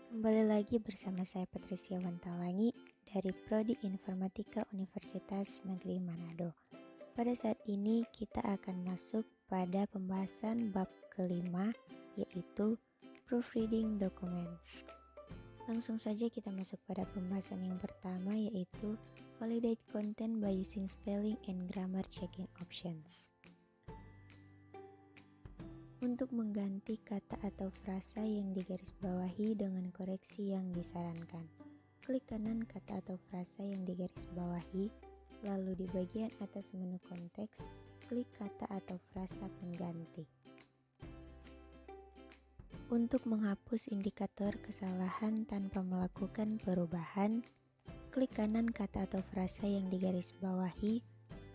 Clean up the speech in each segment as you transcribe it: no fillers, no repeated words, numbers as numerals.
Kembali lagi bersama saya Patricia Wantalangi dari Prodi Informatika Universitas Negeri Manado. Pada saat ini kita akan masuk pada pembahasan bab kelima, yaitu Proofreading Documents. Langsung saja kita masuk pada pembahasan yang pertama, yaitu Validate Content by Using Spelling and Grammar Checking Options. Untuk mengganti kata atau frasa yang digarisbawahi dengan koreksi yang disarankan, klik kanan kata atau frasa yang digarisbawahi, lalu di bagian atas menu konteks, klik kata atau frasa pengganti. Untuk menghapus indikator kesalahan tanpa melakukan perubahan, klik kanan kata atau frasa yang digarisbawahi,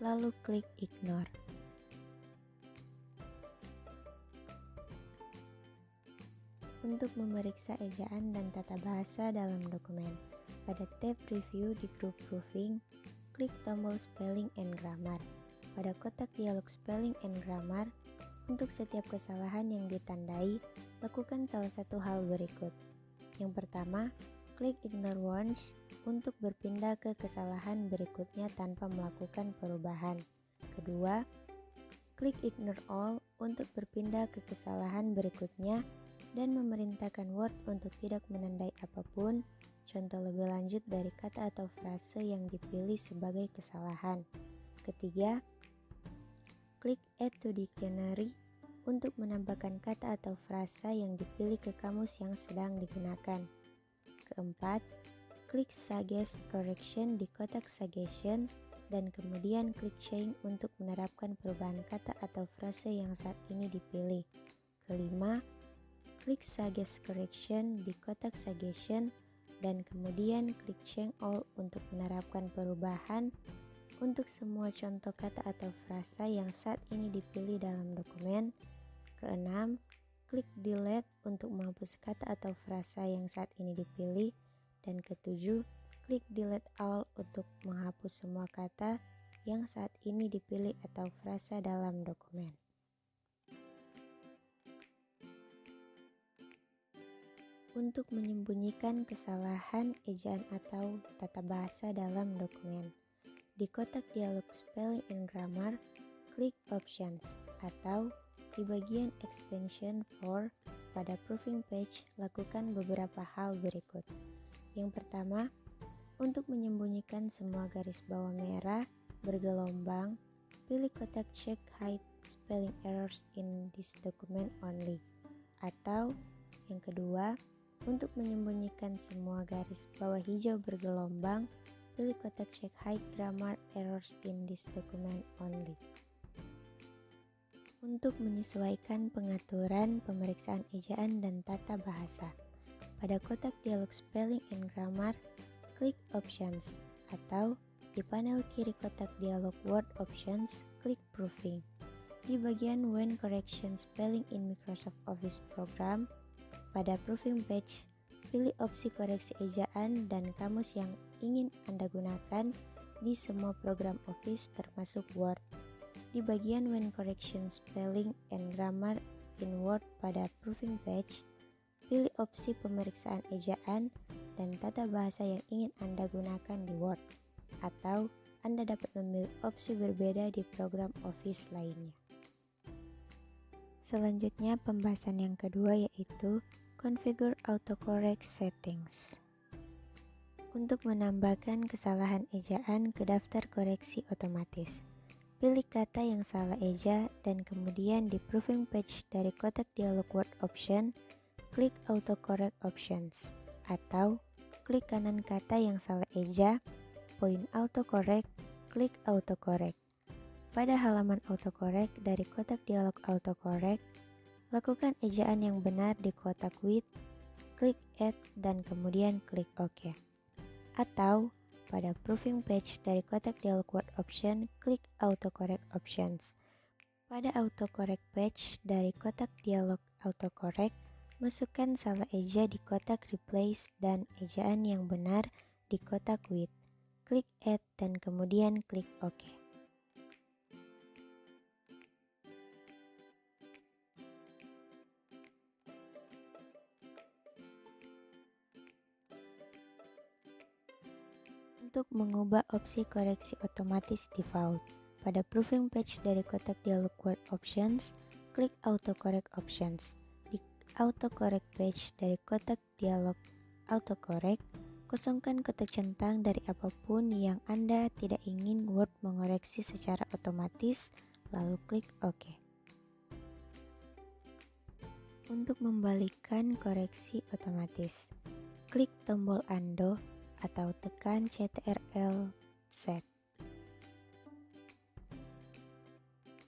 lalu klik Ignore. Untuk memeriksa ejaan dan tata bahasa dalam dokumen, pada tab Review di grup Proofing, klik tombol Spelling and Grammar. Pada kotak dialog Spelling and Grammar, untuk setiap kesalahan yang ditandai, lakukan salah satu hal berikut. Yang pertama, klik Ignore Once untuk berpindah ke kesalahan berikutnya tanpa melakukan perubahan. Kedua, klik Ignore All untuk berpindah ke kesalahan berikutnya dan memerintahkan Word untuk tidak menandai apapun, contoh lebih lanjut dari kata atau frase yang dipilih sebagai kesalahan. Ketiga, klik Add to Dictionary untuk menambahkan kata atau frasa yang dipilih ke kamus yang sedang digunakan. Keempat, klik Suggest Correction di kotak Suggestion dan kemudian klik Change untuk menerapkan perubahan kata atau frase yang saat ini dipilih. Kelima, klik Suggest Correction di kotak Suggestion dan kemudian klik Change All untuk menerapkan perubahan untuk semua contoh kata atau frasa yang saat ini dipilih dalam dokumen. Keenam, klik Delete untuk menghapus kata atau frasa yang saat ini dipilih. Dan ketujuh, klik Delete All untuk menghapus semua kata yang saat ini dipilih atau frasa dalam dokumen. Untuk menyembunyikan kesalahan ejaan atau tata bahasa dalam dokumen, di kotak dialog Spelling and Grammar, klik Options atau di bagian Expansion for pada Proofing Page, lakukan beberapa hal berikut. Yang pertama, untuk menyembunyikan semua garis bawah merah bergelombang, pilih kotak Check Hide Spelling Errors in this document only. Atau yang kedua, untuk menyembunyikan semua garis bawah hijau bergelombang, pilih kotak Check Hide Grammar Errors in this document only. Untuk menyesuaikan pengaturan pemeriksaan ejaan dan tata bahasa, pada kotak dialog Spelling and Grammar, klik Options atau di panel kiri kotak dialog Word Options, klik Proofing. Di bagian When Correction Spelling in Microsoft Office Program, pada Proofing Page, pilih opsi koreksi ejaan dan kamus yang ingin Anda gunakan di semua program Office termasuk Word. Di bagian When Correction Spelling and Grammar in Word pada Proofing Page, pilih opsi pemeriksaan ejaan dan tata bahasa yang ingin Anda gunakan di Word, atau Anda dapat memilih opsi berbeda di program Office lainnya. Selanjutnya pembahasan yang kedua, yaitu Configure Autocorrect Settings. Untuk menambahkan kesalahan ejaan ke daftar koreksi otomatis, pilih kata yang salah eja dan kemudian di Proofing Page dari kotak dialog Word Option, klik Autocorrect Options atau klik kanan kata yang salah eja, poin Autocorrect, klik Autocorrect. Pada halaman Autocorrect dari kotak dialog Autocorrect, lakukan ejaan yang benar di kotak With, klik Add dan kemudian klik OK. Atau pada Proofing Page dari kotak dialog Word Option, klik Autocorrect Options. Pada Autocorrect Page dari kotak dialog Autocorrect, masukkan salah eja di kotak Replace dan ejaan yang benar di kotak With. Klik Add dan kemudian klik OK. Untuk mengubah opsi koreksi otomatis default, pada proofing page dari kotak dialog Word Options, klik Autocorrect Options. Di Autocorrect page dari kotak dialog Autocorrect, kosongkan kotak centang dari apapun yang Anda tidak ingin Word mengoreksi secara otomatis, lalu klik OK. Untuk membalikkan koreksi otomatis, klik tombol Undo atau tekan Ctrl Z.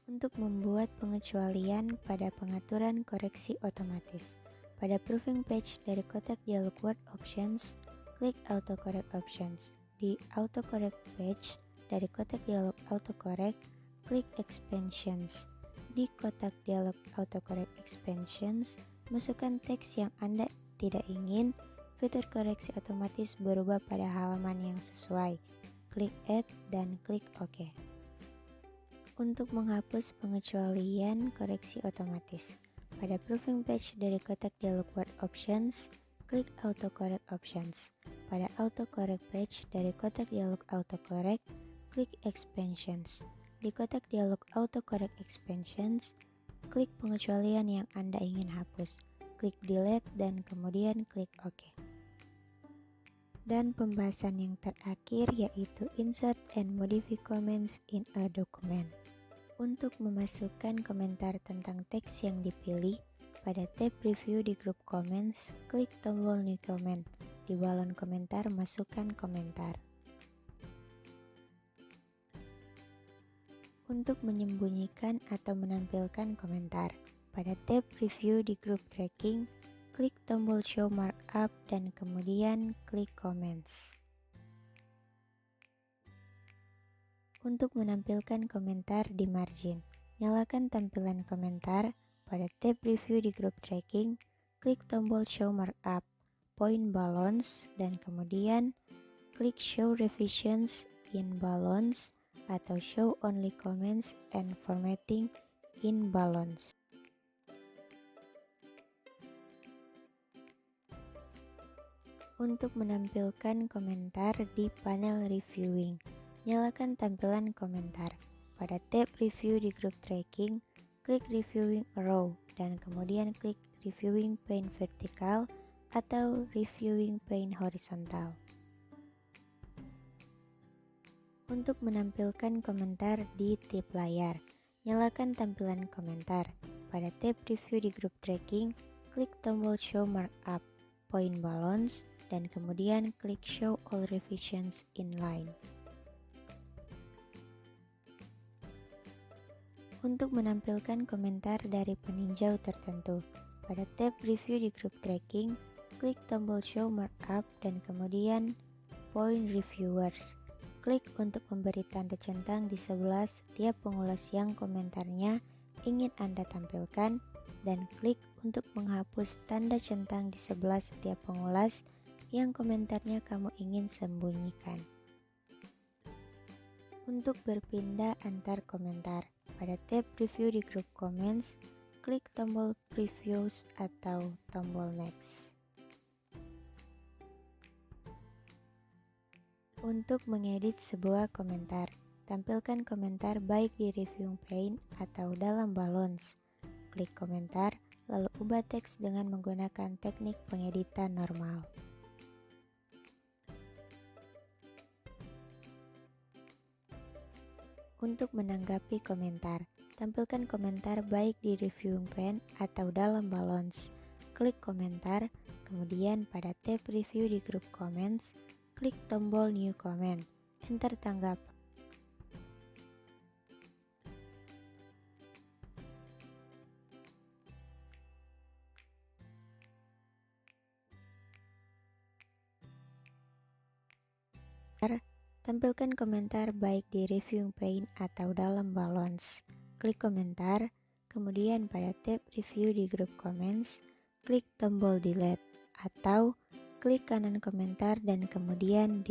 Untuk membuat pengecualian pada pengaturan koreksi otomatis, pada proofing page dari kotak dialog Word Options, klik Autocorrect Options. Di Autocorrect page dari kotak dialog Autocorrect, klik Expansions. Di kotak dialog Autocorrect Expansions, masukkan teks yang Anda tidak ingin fitur koreksi otomatis berubah pada halaman yang sesuai. Klik Add dan klik OK. Untuk menghapus pengecualian koreksi otomatis, pada proofing page dari kotak dialog Word Options, klik Autocorrect Options. Pada Autocorrect page dari kotak dialog Autocorrect, klik Expansions. Di kotak dialog Autocorrect Expansions, klik pengecualian yang Anda ingin hapus. Klik Delete dan kemudian klik OK. Dan pembahasan yang terakhir yaitu Insert and Modify Comments in a Document. Untuk memasukkan komentar tentang teks yang dipilih, pada tab Preview di grup Comments, klik tombol New Comment. Di balon komentar, masukkan komentar. Untuk menyembunyikan atau menampilkan komentar, pada tab Preview di grup Tracking, klik tombol Show Markup dan kemudian klik Comments. Untuk menampilkan komentar di margin, nyalakan tampilan komentar. Pada tab Preview di grup Tracking, klik tombol Show Markup, Point Balance, dan kemudian klik Show Revisions in Balance atau Show Only Comments and Formatting in Balance. Untuk menampilkan komentar di panel Reviewing, nyalakan tampilan komentar. Pada tab Review di grup Tracking, klik Reviewing Row dan kemudian klik Reviewing Pane Vertikal atau Reviewing Pane Horizontal. Untuk menampilkan komentar di tip layar, nyalakan tampilan komentar. Pada tab Review di grup Tracking, klik tombol Show Markup, Point Balance, dan kemudian klik Show All Revisions in Line. Untuk menampilkan komentar dari peninjau tertentu, pada tab Review di grup Tracking, klik tombol Show Markup dan kemudian Point Reviewers. Klik untuk memberi tanda centang di sebelah setiap pengulas yang komentarnya ingin Anda tampilkan, dan klik untuk menghapus tanda centang di sebelah setiap pengulas yang komentarnya kamu ingin sembunyikan. Untuk berpindah antar komentar, pada tab Preview di grup Comments, klik tombol Previews atau tombol Next. Untuk mengedit sebuah komentar, tampilkan komentar baik di Reviewing Pane atau dalam Balance. Klik komentar, lalu ubah teks dengan menggunakan teknik pengeditan normal. Untuk menanggapi komentar, tampilkan komentar baik di Reviewing Pane atau dalam Balance. Klik komentar, kemudian pada tab Review di grup Comments, klik tombol New Comment, enter tanggapan. Tampilkan komentar baik di Reviewing Pane atau dalam Balance. Klik komentar, kemudian pada tab Review di grup Comments, klik tombol Delete atau klik kanan komentar dan kemudian